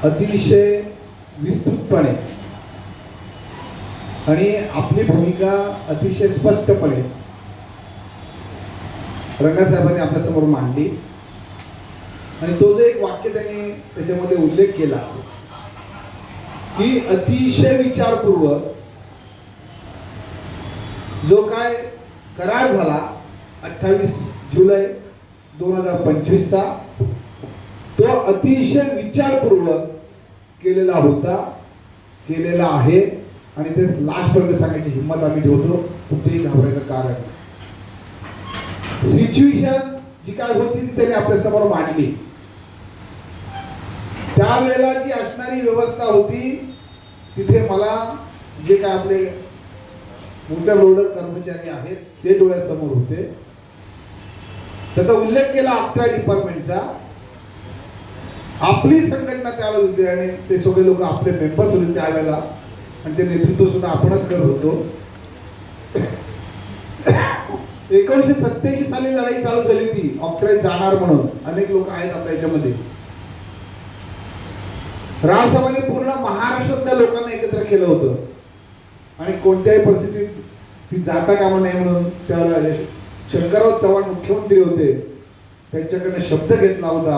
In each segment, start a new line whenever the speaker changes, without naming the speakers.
अतिशय विस्तृतपणे आणि आपली भूमिका अतिशय स्पष्टपणे रंगासाहेबांनी आपल्यासमोर मांडली. आणि तो जो एक वाक्य त्यांनी त्याच्यामध्ये उल्लेख केला की अतिशय विचारपूर्वक जो काय करार झाला 28 जुलै 2025 चा, तो अतिशय विचारपूर्वक केलेला होता, केलेला आहे. आणि ते लास्टपर्यंत सांगायची हिंमत आम्ही ठेवतो. कुठेही घाबरायचं कारण. सिच्युएशन जी काय होती ती त्यांनी आपल्या समोर मांडली. त्यावेळेला जी असणारी व्यवस्था होती तिथे मला जे काय आपले मोठ्या लोडर कर्मचारी आहेत ते डोळ्यासमोर होते. त्याचा उल्लेख केला अप्त्या डिपार्टमेंटचा. आपली संघटना त्यावेळेला होती आणि ते सगळे लोक आपले मेंबर्स होते त्यावेळेला आणि ते नेतृत्व सुद्धा आपणच करत होतो. 1987 साली लढाई चालू झाली ती ऑक्ट्राईज जाणार म्हणून. अनेक लोक आहेत आपल्या याच्यामध्ये. रावसाहेबांनी पूर्ण महाराष्ट्रातल्या लोकांना एकत्र केलं होतं आणि कोणत्याही परिस्थितीत ती जाता कामा नाही म्हणून त्यावेळेला शंकरराव चव्हाण मुख्यमंत्री होते. त्यांच्याकडनं शब्द घेतला होता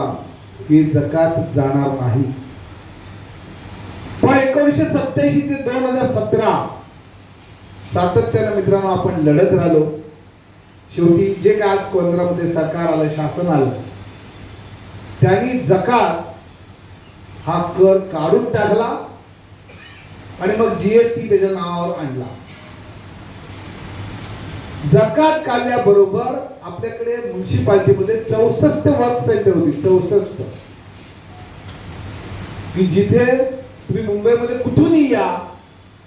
की जकात जाणार नाही. पण 1987 ते 2017 सातत्यानं मित्रांनो आपण लढत राहिलो. शेवटी जे काय आज केंद्रामध्ये सरकार आलं, शासन आलं, त्यांनी जकात हा कर काढून टाकला आणि मग जीएसटी त्याच्या नावावर आणला. जकात काढल्याबरोबर आपल्याकडे म्युन्सिपाल्टीमध्ये 64 वर्क सेंटर होती. 64 की जिथे तुम्ही मुंबईमध्ये कुठूनही या,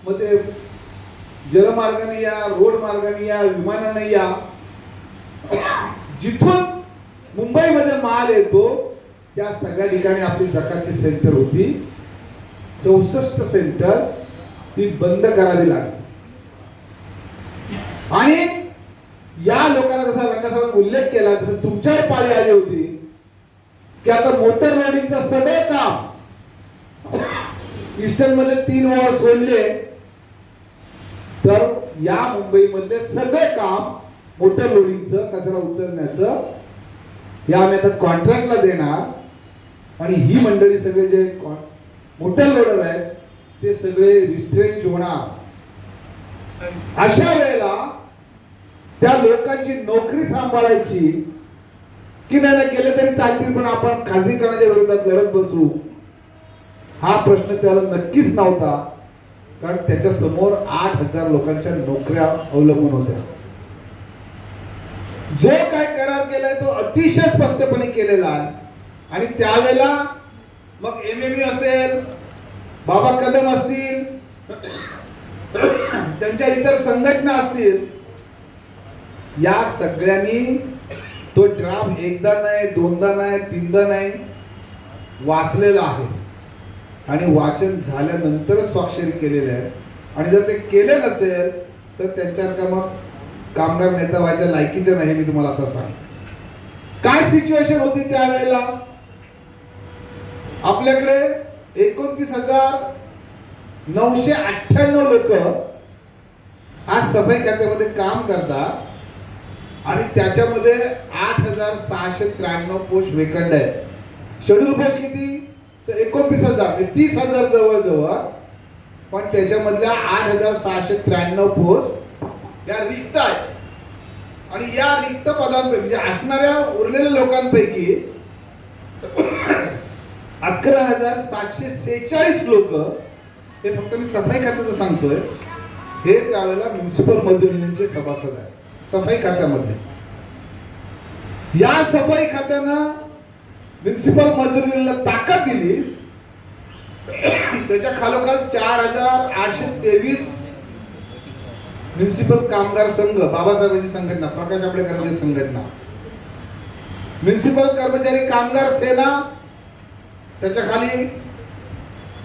मग ते जलमार्गाने या, रोड मार्गाने या, विमानाने या, जिथून मुंबईमध्ये माल येतो त्या सगळ्या ठिकाणी आपली जकातची सेंटर होती. 64 सेंटर्स ती बंद करावी लागली. आणि या लोकांना जसा रंगासाहेबांनी उल्लेख केला तसं तुमच्यावर पाळी आली होती की आता मोटर लोडिंगचं सगळे काम ईस्टर्न मध्ये 3 वॉर्ड सोडले तर या मुंबईमध्ये सगळे काम मोटर लोडिंगचं, कचरा उचलण्याचं या आम्ही आता कॉन्ट्रॅक्टला देणार. आणि ही मंडळी सगळे जे मोटर लोडर आहेत ते सगळे रिस्ट्रेंच होणार. अशा वेळेला त्या लोकांची नोकरी सांभाळायची की नाही केले तरी चालतील पण आपण खाजगीकरणाच्या विरोधात लढत बसू, हा प्रश्न त्याला नक्कीच नव्हता. कारण त्याच्या समोर 8,000 लोकांच्या नोकऱ्या अवलंबून होत्या. जो काय करार केलाय तो अतिशय स्पष्टपणे केलेला आहे. आणि त्यावेळेला मग एमएमयू असेल, बाबा कदम असतील, त्यांच्या इतर संघटना असतील, या सगळ्यांनी तो ड्राफ्ट एकदा नाही, दोनदा नाही, तीनदा नाही वाचलेला आहे आणि वाचन झाल्यानंतरच स्वाक्षरी केलेले आहे. आणि जर ते केले नसेल तर त्यांच्यात मग कामगार नेता व्हायच्या लायकीचं नाही. मी तुम्हाला आता सांग काय सिच्युएशन होती त्यावेळेला. आपल्याकडे 29,998 लोक आज सफाई खात्यामध्ये काम करतात आणि त्याच्यामध्ये 8,693 पोस्ट वेकंट आहेत. शेड्यूल पोस्ट किती तर 29,000 30,000 जवळजवळ. पण त्याच्यामधल्या 8,693 पोस्ट या रिक्त आहेत. आणि या रिक्त पदांपैकी म्हणजे असणाऱ्या उरलेल्या लोकांपैकी 11,746 लोक, हे फक्त मी सफाई खात्याचं सांगतोय, हे त्यावेळेला म्युन्सिपल मजदूर युनियनचे सभासद आहेत सफाई खात्यामध्ये. या सफाई खात्यानं म्युन्सिपल मजदूर युनियनला ताकद दिली. त्याच्या खालोखाल 4,823 म्युन्सिपल कामगार संघ, बाबासाहेबांची संघटना, प्रकाश आंबेडकरांची संघटना, म्युन्सिपल कर्मचारी कामगार सेना, त्याच्या खाली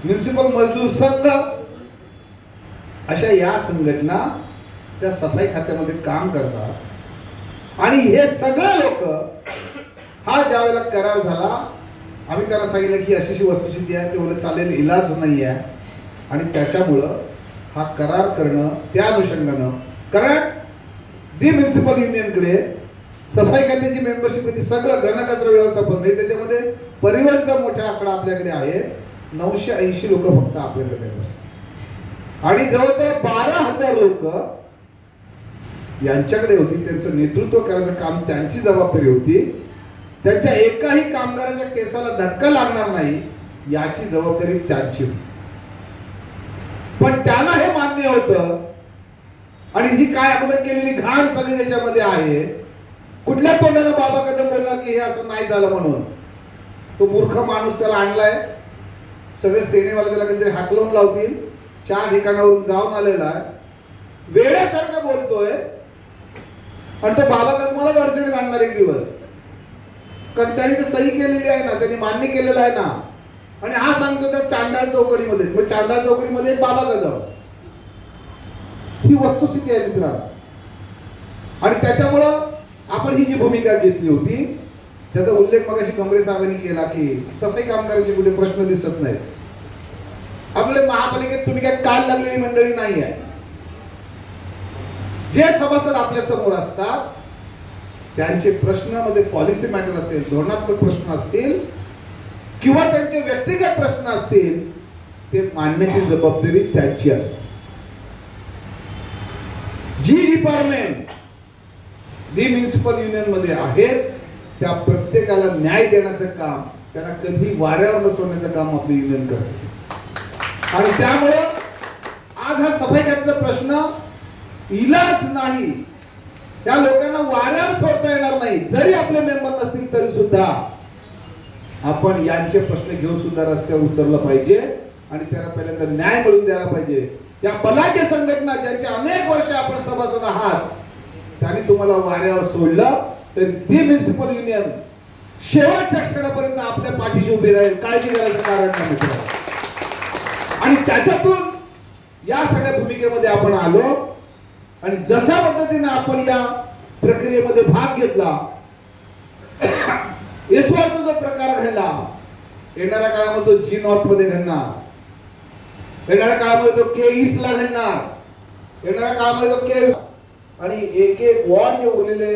म्युन्सिपल मजदूर संघ, अशा या संघटना त्या सफाई खात्यामध्ये काम करतात. आणि हे सगळे लोक हा ज्या वेळेला करार झाला आम्ही त्यांना सांगितलं की अशी वस्तुस्थिती आहे, ते बोलले चालेल, इलाज नाही आहे. आणि त्याच्यामुळं हा करार करणं त्या अनुषंगानं, कारण दी म्युन्सिपल युनियनकडे सफाई खात्याची मेंबरशिप होती, सगळं घनकचरा व्यवस्थापन म्हणजे त्याच्यामध्ये परिवहनचा मोठा आकडा आपल्याकडे आहे. 980 लोक फक्त आपल्याकडे मेंबर्स आणि जवळजवळ 12,000 लोक यांच्याकडे होती. त्यांचं नेतृत्व करायचं काम त्यांची जबाबदारी होती. त्यांच्या एकाही कामगाराच्या केसाला धक्का लागणार नाही याची जबाबदारी त्यांची होती. पण त्यांना हे मान्य होतं आणि ही काय अगोदर केलेली घाण सगळी त्याच्यामध्ये आहे. कुठल्या तोंडाने बाबा कदम बोलला की हे असं नाही झालं म्हणून? तो मूर्ख माणूस त्याला आणलाय, सगळे सेनेवाले त्याला कधीतरी हाकलून लावतील, 4 ठिकाणावरून जाऊन आलेला आहे, वेड्यासारखा बोलतोय. आणि तो बाबा कदमालाच अडचणीत आणणार एक दिवस, कारण त्यांनी तर सही केलेली आहे ना, त्यांनी मान्य केलेलं आहे ना. आणि हा सांगतो त्या चांडाळ चौकडीमध्ये, मग चांडाळ चौकडीमध्ये बाबा कदम, ही वस्तुस्थिती आहे मित्रांनो. आणि त्याच्यामुळं आपण ही जी भूमिका घेतली होती त्याचा उल्लेख मगाशी कमरे साहेबांनी केला की सफाई कामगारांचे कुठे प्रश्न दिसत नाहीत. आपल्या महापालिकेत तुम्ही काय काल लागलेली मंडळी नाही आहे. जे सभासद आपल्या समोर असतात त्यांचे प्रश्नामध्ये पॉलिसी मॅटर असेल, धोरणात्मक प्रश्न असतील किंवा त्यांचे व्यक्तिगत प्रश्न असतील, ते मांडण्याची जबाबदारी त्यांची असते. जी डिपार्टमेंट दी म्युन्सिपल युनियन मध्ये आहेत त्या प्रत्येकाला न्याय देण्याचं काम, त्यांना कधी वाऱ्यावर बसवण्याचं काम आपली युनियन करते. आणि त्यामुळे आज हा सफाई खात्याचा प्रश्न इलाज नाही, त्या लोकांना वाऱ्यावर सोडता येणार नाही. जरी आपले मेंबर नसतील तरी सुद्धा आपण यांचे प्रश्न घेऊन सुद्धा रस्त्यावर उतरलं पाहिजे आणि त्यांना पहिल्यांदा न्याय मिळवून द्यायला पाहिजे. त्या बलाढ्य संघटना ज्यांच्या अनेक वर्ष आपण सभासद आहात त्यांनी तुम्हाला वाऱ्यावर सोडलं तर दी म्युन्सिपल युनियन शेवटच्या क्षणापर्यंत आपल्या पाठीशी उभी राहील, काळजी करायचं कारण नाही. आणि त्याच्यातून या सगळ्या भूमिकेमध्ये आपण आलो आणि जशा पद्धतीने आपण या प्रक्रियेमध्ये भाग घेतला, एसवारचा जो प्रकार घडला, येणाऱ्या काळामध्ये तो जी नॉर्थ मध्ये घडणार, येणाऱ्या काळामध्ये तो के ईस्ट ला घडणार, येणाऱ्या काळामध्ये तो के आणि एक एक वॉर्ड जे उरलेले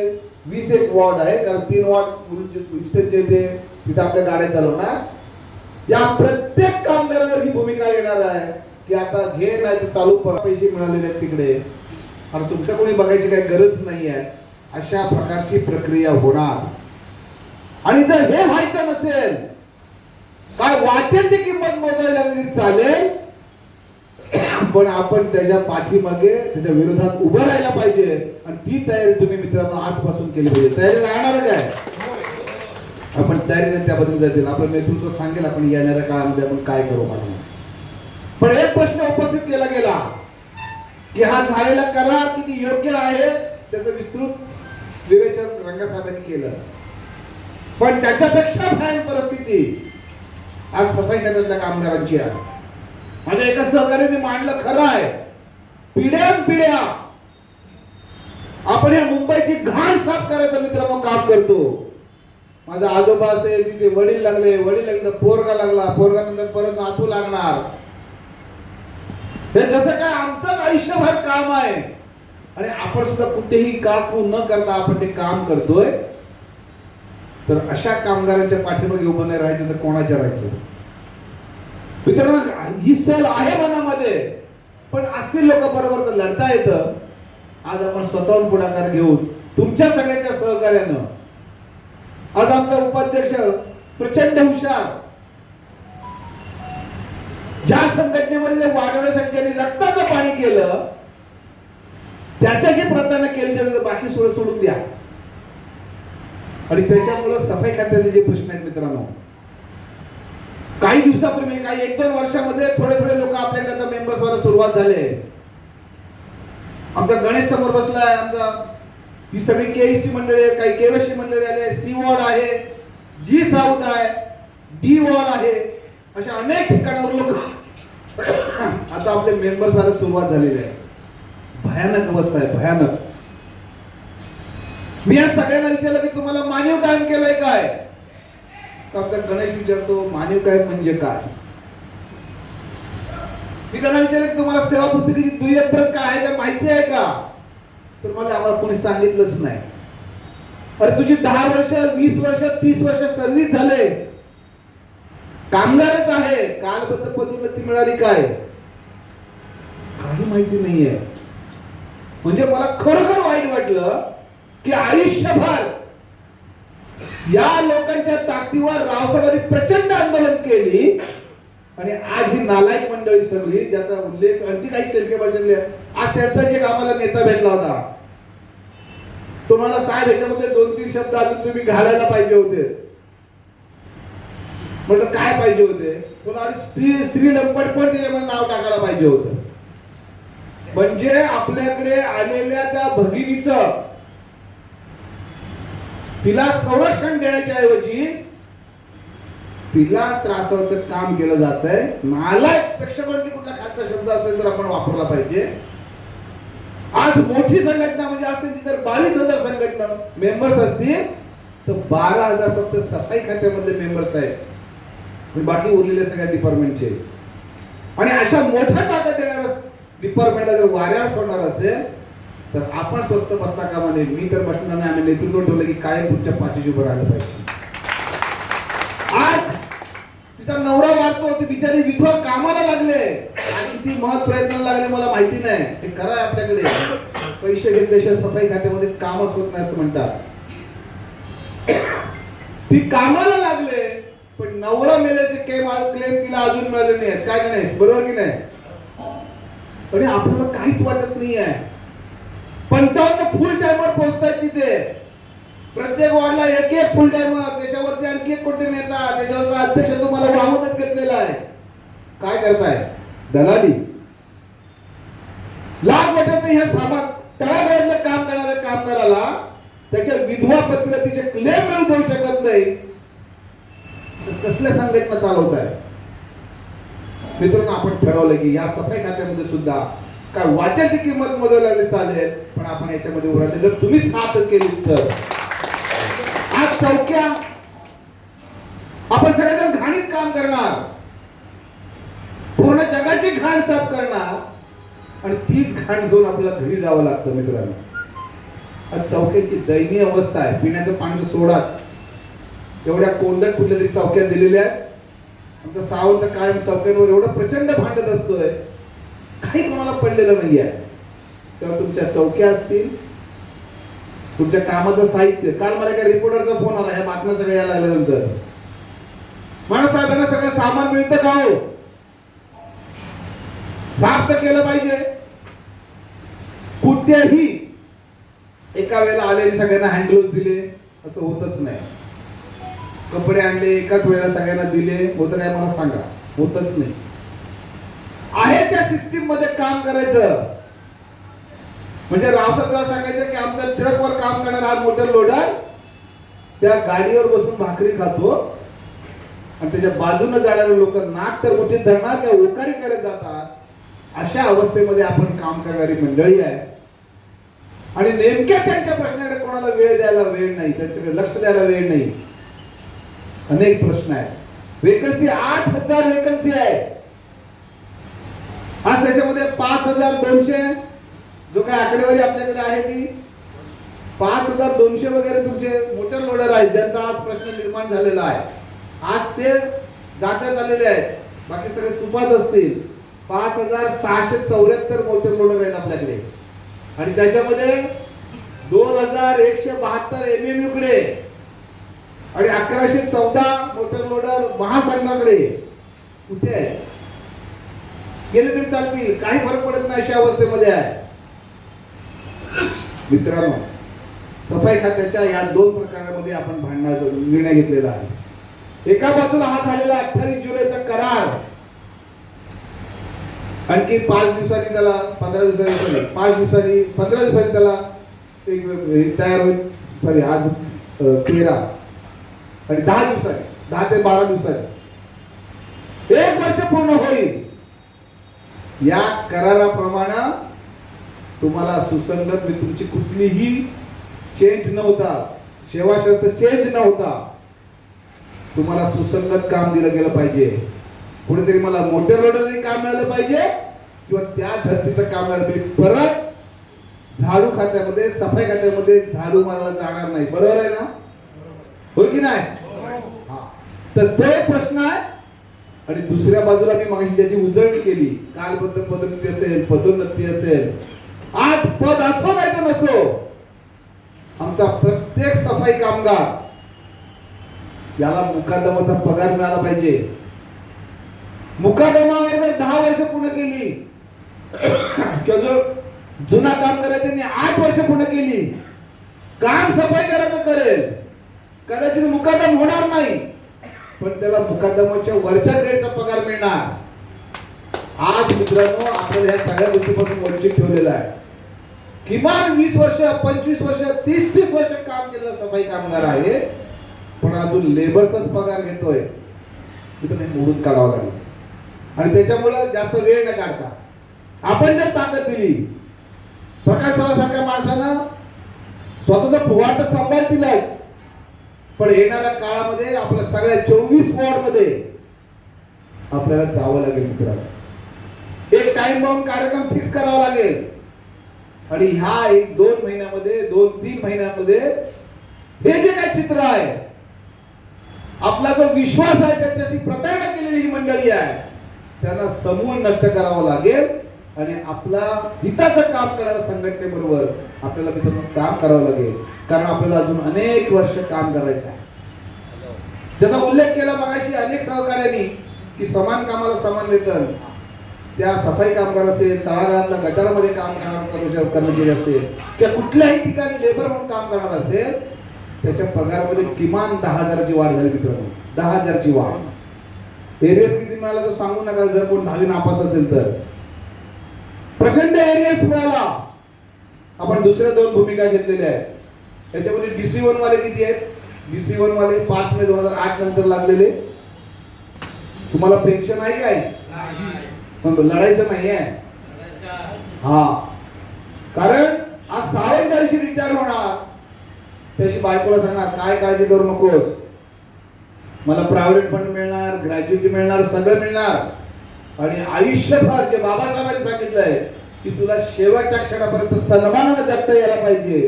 21 वॉर्ड आहे, त्याला 3 वॉर्ड इस्टेटचे ते तिथे आपल्या गाड्या चालवणार. या प्रत्येक कामगारावर ही भूमिका येणार आहे की आता घे नाही तर चालू पैसे मिळालेले आहेत तिकडे आणि तुमचं कोणी बघायची काही गरज नाही आहे, अशा प्रकारची प्रक्रिया होणार. आणि जर हे व्हायचं नसेल, काय वाटेल ती किंमत मोजायला चालेल, पण आपण त्याच्या पाठीमागे त्याच्या विरोधात उभं राहायला पाहिजे. आणि ती तयारी तुम्ही मित्रांनो आजपासून केली पाहिजे. तयारी राहणार काय? आपण तयारीने त्याबद्दल जातील, आपलं नेतृत्व सांगेल आपण येणाऱ्या काळामध्ये आपण काय करू पाहिजे. पण एक प्रश्न उपस्थित केला गेला की हा झालेला करार किती योग्य आहे, त्याचं विस्तृत विवेचन रंगासाहेबांनी केलं. पण त्याच्यापेक्षा भयान परिस्थिती आज सफाई खात्यातल्या कामगारांची आहे. माझ्या एका सहकार्याने मांडलं, खरं आहे, पिढ्यानपिढ्या आपण या मुंबईची घाण साफ करायचं मित्रांनो काम करतो. माझा आजोबा असेल, तिथे वडील लागले, वडील लागले पोरगा लागला, पोरगा नंतर परत नातू लागणार. हे जसं काय आमचं आयुष्यभर काम आहे आणि आपण सुद्धा कुठेही काकू न करता आपण ते काम करतोय. तर अशा कामगारांच्या पाठीमागे उभं नाही राहायचं तर कोणाच्या राहायचं? मित्रांनो, ही सल आहे मनामध्ये, पण असतील लोक बरोबर तर लढता येतं. आज आपण स्वतःहून पुढाकार घेऊन तुमच्या सगळ्यांच्या सहकार्यानं, आज आमचा उपाध्यक्ष प्रचंड हुशार, ज्या संघटनेमध्ये वाढवण्यासाठी त्यांनी रक्ताचं पाणी केलं, त्याच्याशी प्राधान्य केलं, बाकी सोडून द्या. आणि त्याच्यामुळे सफाई खात्याचे जे प्रश्न आहेत मित्रांनो, काही दिवसापूर्वी, काही 1-2 वर्षामध्ये थोडे थोडे लोक आपल्याकडे आता मेंबर्स व्हायला सुरुवात झाले. आमचा गणेश समोर बसलाय, आमचा ही सगळी केईसी मंडळी आहे, काही केवायसी मंडळी आले, सी वॉर्ड आहे, जी साऊथ आहे, डी वॉर्ड आहे, अशा अनेक ठिकाणावर लोक आता आपले मेंबर्स व्हायला सुरुवात झालेली आहे. भयानक अवस्था आहे, भयानक. मी या सगळ्यांना विचारलं की तुम्हाला मानव कायम केलंय काय? तर आमचा गणेश विचारतो मानव काय म्हणजे काय. मी त्यांना विचारलं की तुम्हाला सेवा पुस्तिकेची दुय्यम प्रत काय आहे का माहिती आहे का. तर मला आम्हाला कोणी सांगितलंच नाही. अरे तुझी 10 वर्ष 20 वर्ष 30 वर्ष सर्व्हिस झाले, कामगारच आहे, कालबद्ध पदोन्नती मिळाली काय काही माहिती नाहीये. म्हणजे मला खरोखर वाईट वाटलं की आयुष्यभर या लोकांच्या ताकदीवर रावसाहेबांनी प्रचंड आंदोलन केली आणि आज ही नालायक मंडळी सगळी ज्याचा उल्लेख आणखी काही शेलके भाषणले आज त्यांचा जे आम्हाला नेता भेटला होता. तुम्हाला साहेब ह्याच्यामध्ये 2-3 शब्द अजून तुम्ही घालायला पाहिजे होते. म्हटलं काय पाहिजे होते. तुला स्त्री लंपट पण त्याच्यामध्ये नाव टाकायला पाहिजे होतं. म्हणजे आपल्याकडे आलेल्या त्या भगिनीचं तिला संरक्षण देण्याच्या ऐवजी तिला त्रासाचं काम केलं जात आहे. नालायक पेक्षा म्हणजे कुठला खालचा शब्द असेल तर आपण वापरला पाहिजे. आज मोठी संघटना म्हणजे आज त्यांची जर 22,000 संघटना मेंबर्स असतील तर 12,000 फक्त सफाई खात्यामधले मेंबर्स आहेत, बाकी उरलेले सगळ्या डिपार्टमेंटचे. आणि अशा मोठ्या ताकद देणाऱ्या डिपार्टमेंटला जर वाऱ्यावर सोडणार असेल तर आपण स्वस्त बसता कामा नये. मी तर बसणार नाही. आम्ही नेतृत्व ठेवलं की काय पुढच्या पाठीशी उभं राहायला पाहिजे. आज तिचा नवरा वारतो, ती बिचारी विधवा कामाला लागले आणि किती महत् प्रयत्न लागले मला माहिती नाही. हे करा आपल्याकडे पैसे घेतल्याशिवाय सफाई खात्यामध्ये कामच होत नाही असं म्हणतात. ती कामाला लागले पण नवरा मेल्याचे क्लेम तिला अजून मिळाले नाही. काय गणेश बरोबर की नाही. आणि आपल्याला काहीच वाटत नाही आहे. 55 फुल टाइमर पोहोचतायत तिथे. प्रत्येक वॉर्डला एक फुल टाइमर, त्याच्यावरती आणखी एक कोणते नेता, त्याच्यावरचा अध्यक्ष तुम्हाला वाहूनच घेतलेला आहे. काय करताय दलाली. लाज वाटत नाही ह्या सामान्य तळागाळातलं काम करणाऱ्या कामगाराला त्याच्या विधवा पत्नीचे क्लेम मिळू देऊ शकत नाही तर कसल्या संघटना चालवत आहे. मित्रांनो आपण ठरवलं की या सफाई खात्यामध्ये सुद्धा काय वाटेल ती किंमत मोजवली चालेल पण आपण याच्यामध्ये उराले जर तुम्ही साथ केली तर. आज चौक्या आपण सगळेजण घाणीत काम करणार, पूर्ण जगाची घाण साफ करणार आणि तीच घाण घेऊन आपल्याला घरी जावं लागतं. मित्रांनो आज चौक्याची दयनीय अवस्था आहे. पिण्याचं पाणी सोडाच एवढ्या कोंडट कुठल्या तरी चौक्यात दिलेल्या आहेत. आमचा सावंत कायम चौक्यांवर एवढं प्रचंड भांडत असतोय, काही कोणाला पडलेलं नाही आहे. तेव्हा तुमच्या चौक्या असतील, तुमच्या कामाचं साहित्य. काल मला एका रिपोर्टरचा फोन आला ह्या बातम्या सगळ्या यायला लागल्यानंतर. म्हणा साहेबांना सगळं सामान मिळतं का हो, साफ तर केलं पाहिजे. कुठेही एका वेळेला आलेली सगळ्यांना हँड ग्लोव्ह दिले असं होतच नाही. कपडे आणले एकाच वेळेला सगळ्यांना दिले होतं काय मला सांगा. होतच नाही. आहे त्या सिस्टीम मध्ये काम करायचं. म्हणजे रावसाहेब सांगायचं की आमचा ट्रकवर काम करणारा हा मोटर लोडर त्या गाडीवर बसून भाकरी खातो आणि त्याच्या बाजूने जाणारे लोक नाक तर मुठीत धरणार त्या ओकारी करत जातात. अशा अवस्थेमध्ये आपण काम करणारी मंडळी आहे आणि नेमक्या त्यांच्या प्रश्नाकडे कोणाला वेळ द्यायला वेळ नाही, त्यांच्याकडे लक्ष द्यायला वेळ नाही. अनेक प्रश्न आहेत. वेकन्सी 8,000 वेकन्सी आहे. आज त्याच्यामध्ये 5,200 जो काय आकडेवारी आपल्याकडे आहे ती 5,200 वगैरे तुमचे मोटर लोडर आहेत ज्यांचा आज प्रश्न निर्माण झालेला आहे. आज ते जात्यात आलेले आहेत, बाकी सगळे सुपात असतील. 5,674 मोटर लोडर आहेत आपल्याकडे आणि त्याच्यामध्ये 2,172 एमएमयू कडे आणि 1,114 मोटर लोडर महासंघाकडे. कुठे आहे गेले तरी चालतील, काही फरक पडत नाही अशा अवस्थेमध्ये आहे. मित्रांनो सफाई खात्याच्या या 2 प्रकारामध्ये आपण भांडण्याचा निर्णय घेतलेला आहे. एका बाजूला हा झालेला 28 जुलैचा करार, आणखी 5 दिवसांनी त्याला 15 दिवसांनी 5 दिवसांनी 15 दिवसांनी त्याला तयार होईल. सॉरी आज 13 आणि 10 दिवसांनी 10 ते 12 दिवसांनी 1 वर्ष पूर्ण होईल. या कराराप्रमाणे तुम्हाला सुसंगत मी तुमची कुठलीही चेंज नव्हता, सेवा शर्त चेंज नव्हता. तुम्हाला सुसंगत काम दिलं गेलं पाहिजे. कुठेतरी मला मोटर लोडरने काम मिळालं पाहिजे किंवा त्या धर्तीचं काम मिळालं पाहिजे. परत झाडू खात्यामध्ये, सफाई खात्यामध्ये झाडू मारायला जाणार नाही. बरोबर आहे ना? हो की नाही? हा. तर तो एक प्रश्न आहे. आणि दुसऱ्या बाजूला मी मागाशी ज्याची उजळणी केली, कालबद्दल पदोन्नती असेल, पदोन्नती असेल, आज पद असो नाही तर नसो, आमचा प्रत्येक सफाई कामगार याला मुकादमाचा पगार मिळाला पाहिजे. मुकादमावर जर 10 वर्ष पूर्ण केली किंवा जो जुना काम करायचं त्यांनी 8 वर्ष पूर्ण केली, काम सफाई करायचं करेल, कदाचित मुकादम होणार नाही, पण त्याला मुकादमाच्या वरच्या ग्रेडचा पगार मिळणार. आज मित्रांनो आपल्याला ह्या सगळ्या गोष्टीपासून वंचित ठेवलेला आहे. किमान 20 वर्ष, 25 वर्ष, 30 वर्ष काम केलेला सफाई कामगार आहे, पण अजून लेबरचाच पगार घेतोय. तिथं नाही मोडून काढावं लागेल. आणि त्याच्यामुळे जास्त वेळ न काढता आपण जर ताकद दिली, प्रकाश सावंतसारख्या माणसानं स्वतःचा फुवार तर सांभाळतीलच, पण येणाऱ्या काळामध्ये आपल्या सगळ्या 24 वॉर्ड मध्ये आपल्याला जावं लागेल मित्रांनो. एक टाइम बाउंड कार्यक्रम फिक्स करावा लागेल. आणि ह्या 1-2 महिन्यामध्ये, 2-3 महिन्यामध्ये हे जे काय चित्र आहे, आपला जो विश्वास आहे त्याच्याशी प्रतारणा केलेली ही मंडळी आहे, त्यांना समूळ नष्ट करावं लागेल. आणि आपला हिताचं काम करणाऱ्या संघटनेबरोबर आपल्याला मित्रांनो काम करावं लागेल. कारण आपल्याला अजून अनेक वर्ष काम करायचं आहे. त्याचा उल्लेख केला मगाशी अनेक सहकार्यांनी की समान कामाला समान वेतन. त्या सफाई कामगार असेल, तळागाळातल्या गटारामध्ये काम करणारे कर्मचारी असेल किंवा कुठल्याही ठिकाणी लेबर म्हणून काम करणार असेल, त्याच्या पगारामध्ये किमान 10,000ची वाढ झाली मित्रांनो. 10,000ची वाढ. एरियस किती मिळाला तर सांगू नका. जर कोण 10वी नापास असेल तर प्रचंड एरियस मिळाला. आपण दुसऱ्या 2 भूमिका घेतलेल्या आहेत. त्याच्यामध्ये DC1 वाले किती आहेत? DC1 वाले 5 मे 2008 नंतर लागलेले. तुम्हाला पेन्शन आहे काय? पण लढायचं नाहीये. हा, कारण आज सावंतवाडीशी रिटायर होणार, त्याची बायकोला सांगणार काय काळजी करू नकोस, मला प्रायव्हेट फंड मिळणार, ग्रॅज्युटी मिळणार, सगळं मिळणार. आणि आयुष्यभर जे बाबासाहेबांनी सांगितलंय की तुला शेवटच्या क्षणापर्यंत सन्मानाने जगता यायला पाहिजे,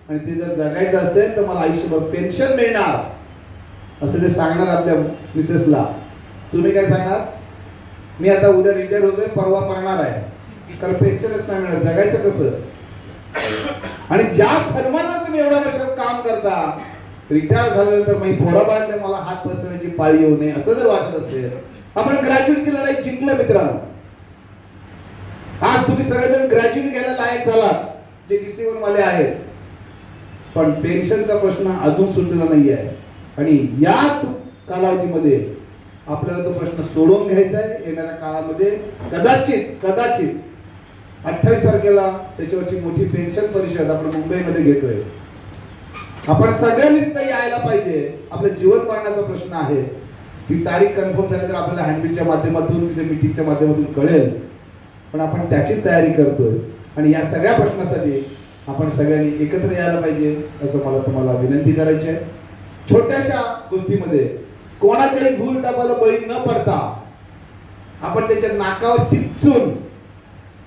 आणि ते जर जगायचं असेल तर मला आयुष्यभर पेन्शन मिळणार, असं ते सांगणार आपल्या मिसेसला. तुम्ही काय सांगणार? मी आता उद्या रिटायर होतोय, परवा पडणार आहे, कारण पेन्शनच नाही मिळणार, जगायचं कसं? आणि ज्या सन्मानाने तुम्ही एवढ्या वर्ष काम करता, रिटायर झाल्यानंतर मी पोराबाळांना मला हात पसरण्याची पाळी येऊ नये असं जर वाटत असेल, आपण ग्रॅज्युएटची लढाई जिंकलं मित्रांनो. आज तुम्ही सगळेजण ग्रॅज्युएट घ्यायला लायक झालात जे DC1 वाले आहेत, पण पेन्शनचा प्रश्न अजून सुटलेला नाही आहे. आणि याच कालावधीमध्ये आपल्याला तो प्रश्न सोडवून घ्यायचा आहे. येणाऱ्या काळामध्ये कदाचित 28 तारखेला त्याच्यावरची मोठी पेन्शन परिषद आपण मुंबईमध्ये घेतोय. आपण सगळ्यांनी तिथे यायला पाहिजे. आपल्या जीवन मरणाचा प्रश्न आहे. ती तारीख कन्फर्म झाली तर आपल्याला हँडबिलच्या माध्यमातून, तिथे मीटिंगच्या माध्यमातून कळेल, पण आपण त्याची तयारी करतोय. आणि या सगळ्या प्रश्नासाठी आपण सगळ्यांनी एकत्र यायला पाहिजे असं मला तुम्हाला विनंती करायची आहे. छोट्याशा गोष्टीमध्ये कोणाच्याही भूल टापाला बळी न पडता आपण त्याच्या नाकावर टिचून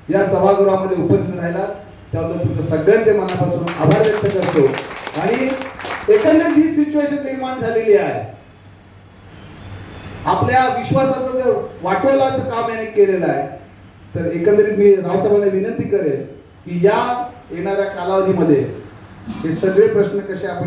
या सभागृहामध्ये उपस्थित राहिला, त्याबद्दल तुमच्या सगळ्यांचे मनापासून आभार व्यक्त करतो. आणि एकंदरीत ही सिच्युएशन निर्माण झालेली आहे. आपल्या विश्वासाचं जर वाटोळाचं काम याने केलेलं आहे, तर एकंदरीत मी रावसाहेबांना विनंती करेन की या येणाऱ्या कालावधीमध्ये हे सगळे प्रश्न कसे आपण